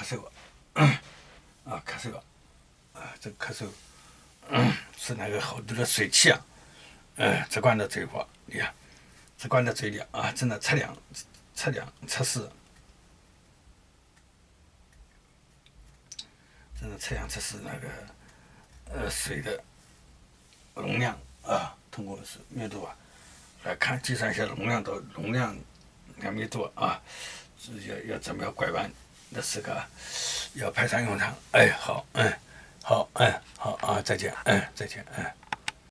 嗽啊，咳嗽啊，这个咳嗽是那个好多的水汽啊，直灌到嘴巴，你看，直灌到嘴里啊，正在测试。正在测试那个水的容量啊，通过是密度啊来看计算一下容量两米多啊，要怎么样拐弯的时候要派上用场。哎，好，好，好啊，再见，再见，